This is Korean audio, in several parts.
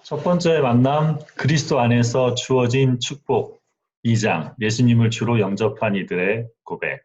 첫 번째 만남, 그리스도 안에서 주어진 축복. 2장, 예수님을 주로 영접한 이들의 고백.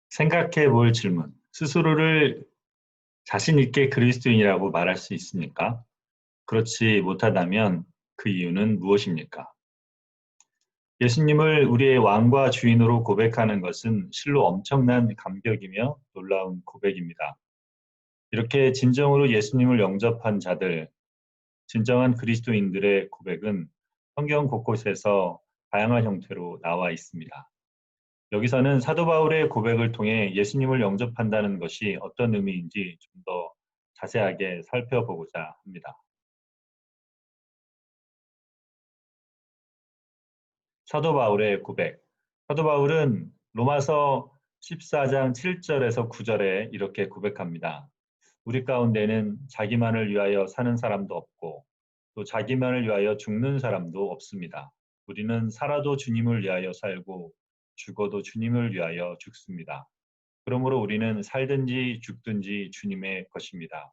생각해 볼 질문. 스스로를 자신 있게 그리스도인이라고 말할 수 있습니까? 그렇지 못하다면 그 이유는 무엇입니까? 예수님을 우리의 왕과 주인으로 고백하는 것은 실로 엄청난 감격이며 놀라운 고백입니다. 이렇게 진정으로 예수님을 영접한 자들, 진정한 그리스도인들의 고백은 성경 곳곳에서 다양한 형태로 나와 있습니다. 여기서는 사도 바울의 고백을 통해 예수님을 영접한다는 것이 어떤 의미인지 좀 더 자세하게 살펴보고자 합니다. 사도 바울의 고백. 사도 바울은 로마서 14장 7절에서 9절에 이렇게 고백합니다. 우리 가운데는 자기만을 위하여 사는 사람도 없고 또 자기만을 위하여 죽는 사람도 없습니다. 우리는 살아도 주님을 위하여 살고 죽어도 주님을 위하여 죽습니다. 그러므로 우리는 살든지 죽든지 주님의 것입니다.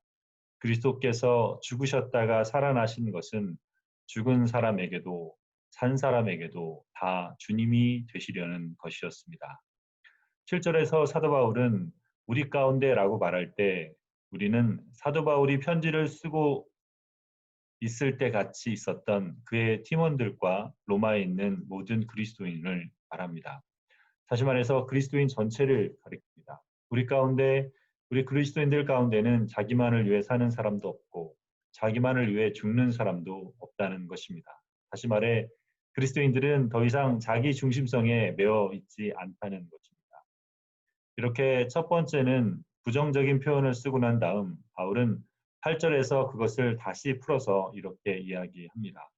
그리스도께서 죽으셨다가 살아나신 것은 죽은 사람에게도 산 사람에게도 다 주님이 되시려는 것이었습니다. 7절에서 사도 바울은 우리 가운데라고 말할 때 우리는 사도 바울이 편지를 쓰고 있을 때 같이 있었던 그의 팀원들과 로마에 있는 모든 그리스도인을 말합니다. 다시 말해서 그리스도인 전체를 가리킵니다. 우리 가운데 우리 그리스도인들 가운데는 자기만을 위해 사는 사람도 없고 자기만을 위해 죽는 사람도 없다는 것입니다. 다시 말해 그리스도인들은 더 이상 자기 중심성에 매여 있지 않다는 것입니다. 이렇게 첫 번째는 부정적인 표현을 쓰고 난 다음 바울은 8절에서 그것을 다시 풀어서 이렇게 이야기합니다.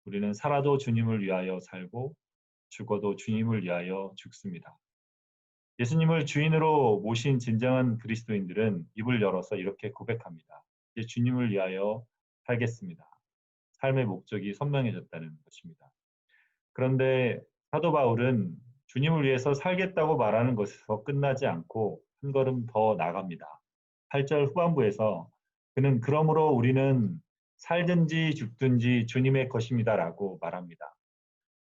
우리는 살아도 주님을 위하여 살고 죽어도 주님을 위하여 죽습니다. 예수님을 주인으로 모신 진정한 그리스도인들은 입을 열어서 이렇게 고백합니다. 이제 주님을 위하여 살겠습니다. 삶의 목적이 선명해졌다는 것입니다. 그런데 사도 바울은 주님을 위해서 살겠다고 말하는 것에서 끝나지 않고 한 걸음 더 나갑니다. 8절 후반부에서 그는 그러므로 우리는 살든지 죽든지 주님의 것입니다라고 말합니다.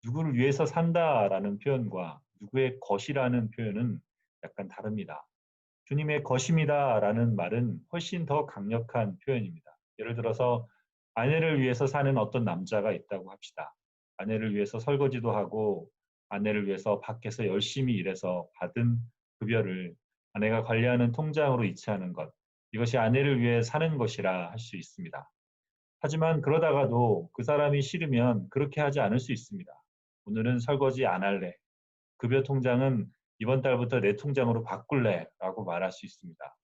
누구를 위해서 산다라는 표현과 누구의 것이라는 표현은 약간 다릅니다. 주님의 것입니다라는 말은 훨씬 더 강력한 표현입니다. 예를 들어서 아내를 위해서 사는 어떤 남자가 있다고 합시다. 아내를 위해서 설거지도 하고 아내를 위해서 밖에서 열심히 일해서 받은 급여를 아내가 관리하는 통장으로 이체하는 것. 이것이 아내를 위해 사는 것이라 할 수 있습니다. 하지만 그러다가도 그 사람이 싫으면 그렇게 하지 않을 수 있습니다. 오늘은 설거지 안 할래. 급여 통장은 이번 달부터 내 통장으로 바꿀래 라고 말할 수 있습니다.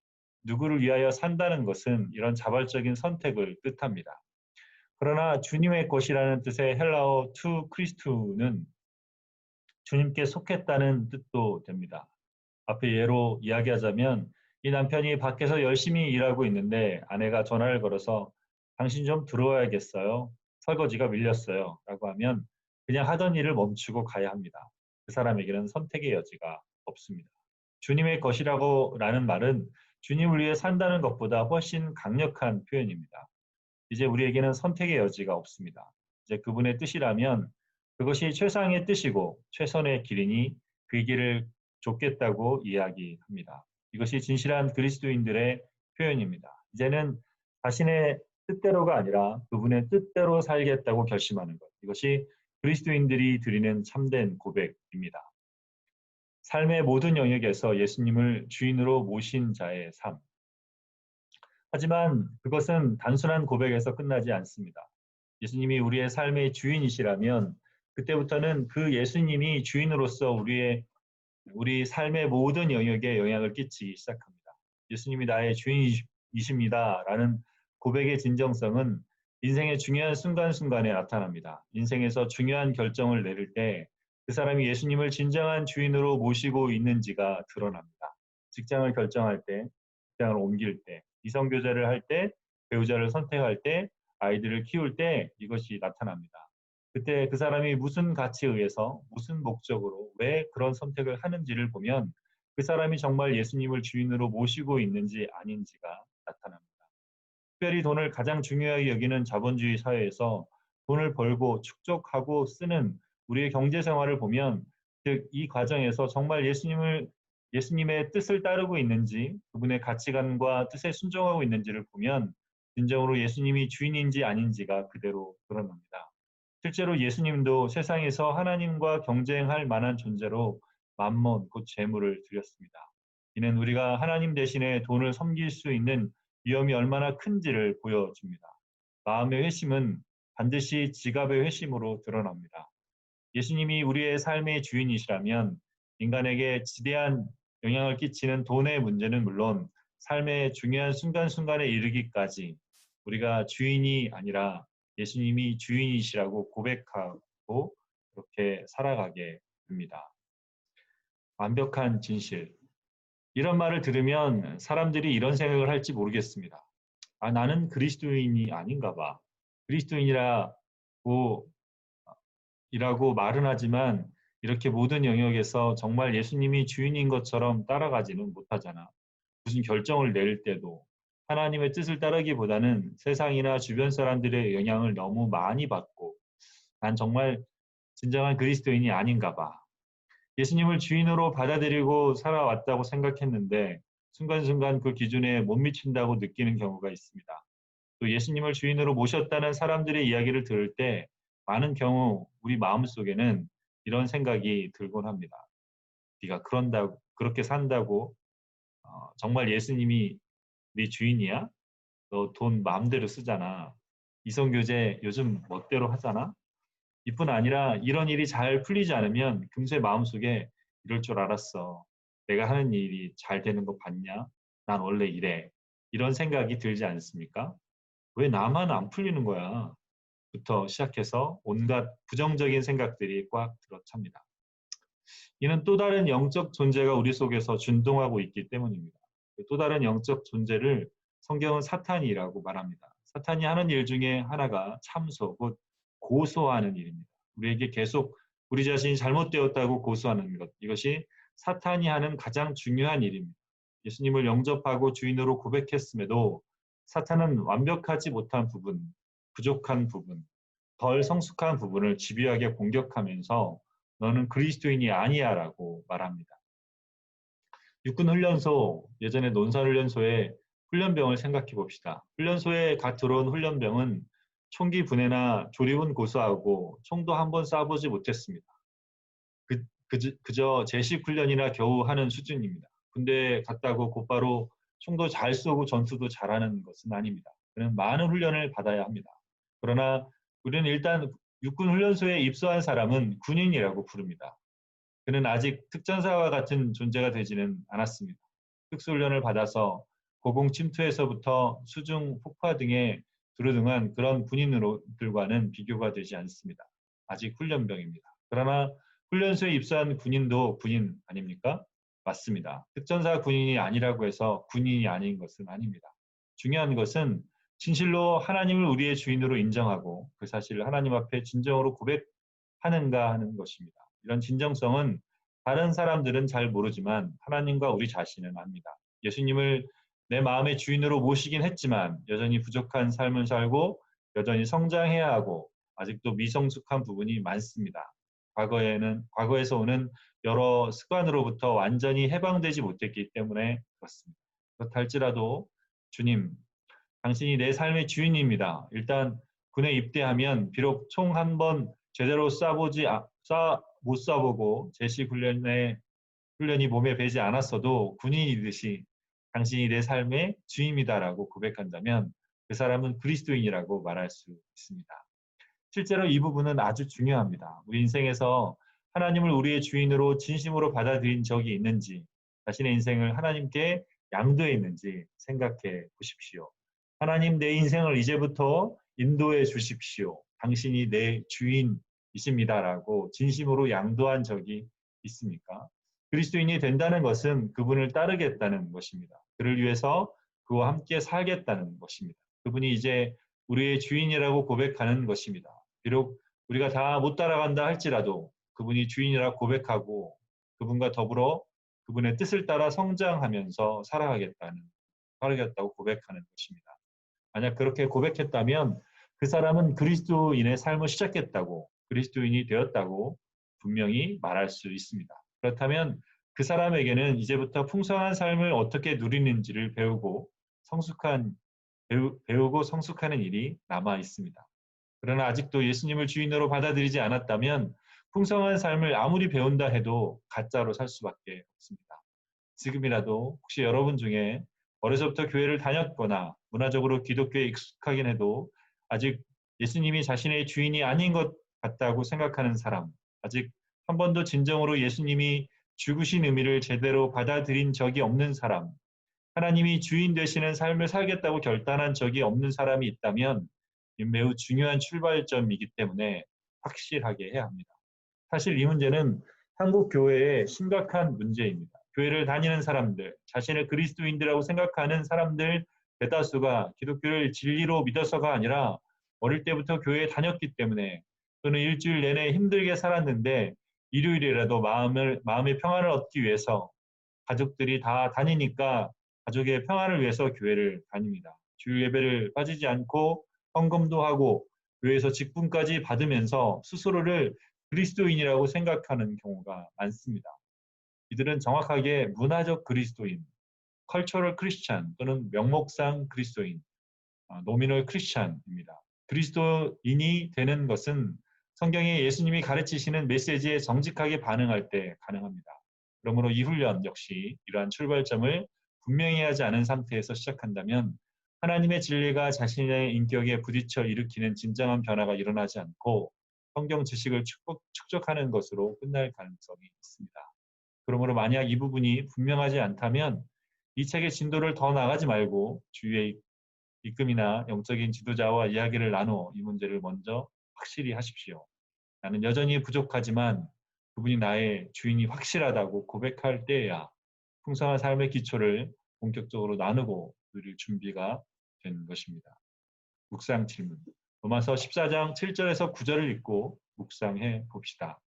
누구를 위하여 산다는 것은 이런 자발적인 선택을 뜻합니다. 그러나 주님의 것이라는 뜻의 헬라어 투 크리스투는 주님께 속했다는 뜻도 됩니다. 앞에 예로 이야기하자면 이 남편이 밖에서 열심히 일하고 있는데 아내가 전화를 걸어서 당신 좀 들어와야겠어요. 설거지가 밀렸어요. 라고 하면 그냥 하던 일을 멈추고 가야 합니다. 그 사람에게는 선택의 여지가 없습니다. 주님의 것이라고 라는 말은 주님을 위해 산다는 것보다 훨씬 강력한 표현입니다. 이제 우리에게는 선택의 여지가 없습니다. 이제 그분의 뜻이라면 그것이 최상의 뜻이고 최선의 길이니 그 길을 좁겠다고 이야기합니다. 이것이 진실한 그리스도인들의 표현입니다. 이제는 자신의 뜻대로가 아니라 그분의 뜻대로 살겠다고 결심하는 것. 이것이 그리스도인들이 드리는 참된 고백입니다. 삶의 모든 영역에서 예수님을 주인으로 모신 자의 삶. 하지만 그것은 단순한 고백에서 끝나지 않습니다. 예수님이 우리의 삶의 주인이시라면 그때부터는 그 예수님이 주인으로서 우리 삶의 모든 영역에 영향을 끼치기 시작합니다. 예수님이 나의 주인이십니다라는 고백의 진정성은 인생의 중요한 순간순간에 나타납니다. 인생에서 중요한 결정을 내릴 때 그 사람이 예수님을 진정한 주인으로 모시고 있는지가 드러납니다. 직장을 결정할 때, 직장을 옮길 때, 이성교제를 할 때, 배우자를 선택할 때, 아이들을 키울 때 이것이 나타납니다. 그때 그 사람이 무슨 가치에 의해서 무슨 목적으로 왜 그런 선택을 하는지를 보면 그 사람이 정말 예수님을 주인으로 모시고 있는지 아닌지가 나타납니다. 특별히 돈을 가장 중요하게 여기는 자본주의 사회에서 돈을 벌고 축적하고 쓰는 우리의 경제 생활을 보면, 즉 이 과정에서 정말 예수님의 뜻을 따르고 있는지, 그분의 가치관과 뜻에 순종하고 있는지를 보면 진정으로 예수님이 주인인지 아닌지가 그대로 드러납니다. 실제로 예수님도 세상에서 하나님과 경쟁할 만한 존재로 만몬, 곧 재물을 드렸습니다. 이는 우리가 하나님 대신에 돈을 섬길 수 있는 위험이 얼마나 큰지를 보여줍니다. 마음의 회심은 반드시 지갑의 회심으로 드러납니다. 예수님이 우리의 삶의 주인이시라면 인간에게 지대한 영향을 끼치는 돈의 문제는 물론 삶의 중요한 순간순간에 이르기까지 우리가 주인이 아니라 예수님이 주인이시라고 고백하고 그렇게 살아가게 됩니다. 완벽한 진실. 이런 말을 들으면 사람들이 이런 생각을 할지 모르겠습니다. 아, 나는 그리스도인이 아닌가 봐. 그리스도인이라고 말은 하지만 이렇게 모든 영역에서 정말 예수님이 주인인 것처럼 따라가지는 못하잖아. 무슨 결정을 낼 때도 하나님의 뜻을 따르기보다는 세상이나 주변 사람들의 영향을 너무 많이 받고 난 정말 진정한 그리스도인이 아닌가 봐. 예수님을 주인으로 받아들이고 살아왔다고 생각했는데 순간순간 그 기준에 못 미친다고 느끼는 경우가 있습니다. 또 예수님을 주인으로 모셨다는 사람들의 이야기를 들을 때 많은 경우 우리 마음속에는 이런 생각이 들곤 합니다. 네가 그렇게 산다고 정말 예수님이 네 주인이야? 너 돈 마음대로 쓰잖아. 이성교제 요즘 멋대로 하잖아. 이뿐 아니라 이런 일이 잘 풀리지 않으면 금세 마음속에 이럴 줄 알았어. 내가 하는 일이 잘 되는 거 봤냐? 난 원래 이래. 이런 생각이 들지 않습니까? 왜 나만 안 풀리는 거야? 부터 시작해서 온갖 부정적인 생각들이 꽉 들어찹니다. 이는 또 다른 영적 존재가 우리 속에서 준동하고 있기 때문입니다. 또 다른 영적 존재를 성경은 사탄이라고 말합니다. 사탄이 하는 일 중에 하나가 참소, 곧 고소하는 일입니다. 우리에게 계속 우리 자신이 잘못되었다고 고소하는 것, 이것이 사탄이 하는 가장 중요한 일입니다. 예수님을 영접하고 주인으로 고백했음에도 사탄은 완벽하지 못한 부분, 부족한 부분, 덜 성숙한 부분을 집요하게 공격하면서 너는 그리스도인이 아니야라고 말합니다. 육군훈련소, 예전에 논산훈련소의 훈련병을 생각해 봅시다. 훈련소에 갓 들어온 훈련병은 총기 분해나 조립은 고수하고 총도 한 번 쏴보지 못했습니다. 그저 제식 훈련이나 겨우 하는 수준입니다. 군대에 갔다고 곧바로 총도 잘 쏘고 전투도 잘하는 것은 아닙니다. 그는 많은 훈련을 받아야 합니다. 그러나 우리는 일단 육군 훈련소에 입소한 사람은 군인이라고 부릅니다. 그는 아직 특전사와 같은 존재가 되지는 않았습니다. 특수훈련을 받아서 고공 침투에서부터 수중 폭파 등에 두루등한 그런 군인들과는 비교가 되지 않습니다. 아직 훈련병입니다. 그러나 훈련소에 입소한 군인도 군인 아닙니까? 맞습니다. 특전사 군인이 아니라고 해서 군인이 아닌 것은 아닙니다. 중요한 것은 진실로 하나님을 우리의 주인으로 인정하고 그 사실을 하나님 앞에 진정으로 고백하는가 하는 것입니다. 이런 진정성은 다른 사람들은 잘 모르지만 하나님과 우리 자신은 압니다. 예수님을 내 마음의 주인으로 모시긴 했지만 여전히 부족한 삶을 살고 여전히 성장해야 하고 아직도 미성숙한 부분이 많습니다. 과거에서 오는 여러 습관으로부터 완전히 해방되지 못했기 때문에 그렇습니다. 그렇다 할지라도 주님, 당신이 내 삶의 주인입니다. 일단 군에 입대하면 비록 총 한 번 제대로 못 쏴보고 제식 훈련이 몸에 배지 않았어도 군인이듯이 당신이 내 삶의 주인이다라고 고백한다면 그 사람은 그리스도인이라고 말할 수 있습니다. 실제로 이 부분은 아주 중요합니다. 우리 인생에서 하나님을 우리의 주인으로 진심으로 받아들인 적이 있는지, 자신의 인생을 하나님께 양도했는지 생각해 보십시오. 하나님, 내 인생을 이제부터 인도해 주십시오. 당신이 내 주인이십니다라고 진심으로 양도한 적이 있습니까? 그리스도인이 된다는 것은 그분을 따르겠다는 것입니다. 그를 위해서 그와 함께 살겠다는 것입니다. 그분이 이제 우리의 주인이라고 고백하는 것입니다. 비록 우리가 다 못 따라간다 할지라도 그분이 주인이라 고백하고 그분과 더불어 그분의 뜻을 따라 성장하면서 살아가겠다고 고백하는 것입니다. 만약 그렇게 고백했다면 그 사람은 그리스도인의 삶을 시작했다고, 그리스도인이 되었다고 분명히 말할 수 있습니다. 그렇다면 그 사람에게는 이제부터 풍성한 삶을 어떻게 누리는지를 배우고 성숙하는 일이 남아 있습니다. 그러나 아직도 예수님을 주인으로 받아들이지 않았다면 풍성한 삶을 아무리 배운다 해도 가짜로 살 수밖에 없습니다. 지금이라도 혹시 여러분 중에 어려서부터 교회를 다녔거나 문화적으로 기독교에 익숙하긴 해도 아직 예수님이 자신의 주인이 아닌 것 같다고 생각하는 사람, 아직 한 번도 진정으로 예수님이 죽으신 의미를 제대로 받아들인 적이 없는 사람, 하나님이 주인 되시는 삶을 살겠다고 결단한 적이 없는 사람이 있다면 매우 중요한 출발점이기 때문에 확실하게 해야 합니다. 사실 이 문제는 한국 교회의 심각한 문제입니다. 교회를 다니는 사람들, 자신을 그리스도인들이라고 생각하는 사람들 대다수가 기독교를 진리로 믿어서가 아니라 어릴 때부터 교회에 다녔기 때문에 또는 일주일 내내 힘들게 살았는데 일요일이라도 마음의 평안을 얻기 위해서 가족들이 다 다니니까 가족의 평안을 위해서 교회를 다닙니다. 주일 예배를 빠지지 않고 헌금도 하고 교회에서 직분까지 받으면서 스스로를 그리스도인이라고 생각하는 경우가 많습니다. 이들은 정확하게 문화적 그리스도인, cultural Christian 또는 명목상 그리스도인, nominal Christian입니다. 그리스도인이 되는 것은 성경에 예수님이 가르치시는 메시지에 정직하게 반응할 때 가능합니다. 그러므로 이 훈련 역시 이러한 출발점을 분명히 하지 않은 상태에서 시작한다면 하나님의 진리가 자신의 인격에 부딪혀 일으키는 진정한 변화가 일어나지 않고 성경 지식을 축적하는 것으로 끝날 가능성이 있습니다. 그러므로 만약 이 부분이 분명하지 않다면 이 책의 진도를 더 나가지 말고 주위의 이금이나 영적인 지도자와 이야기를 나누어 이 문제를 먼저 확실히 하십시오. 나는 여전히 부족하지만 그분이 나의 주인이 확실하다고 고백할 때에야 풍성한 삶의 기초를 본격적으로 나누고 누릴 준비가 된 것입니다. 묵상 질문. 로마서 14장 7절에서 9절을 읽고 묵상해 봅시다.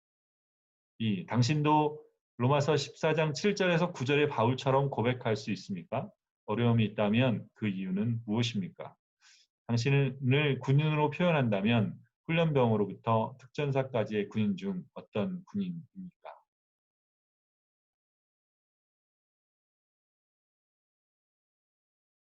2. 당신도 로마서 14장 7절에서 9절의 바울처럼 고백할 수 있습니까? 어려움이 있다면 그 이유는 무엇입니까? 당신을 군인으로 표현한다면 훈련병으로부터 특전사까지의 군인 중 어떤 군인입니까?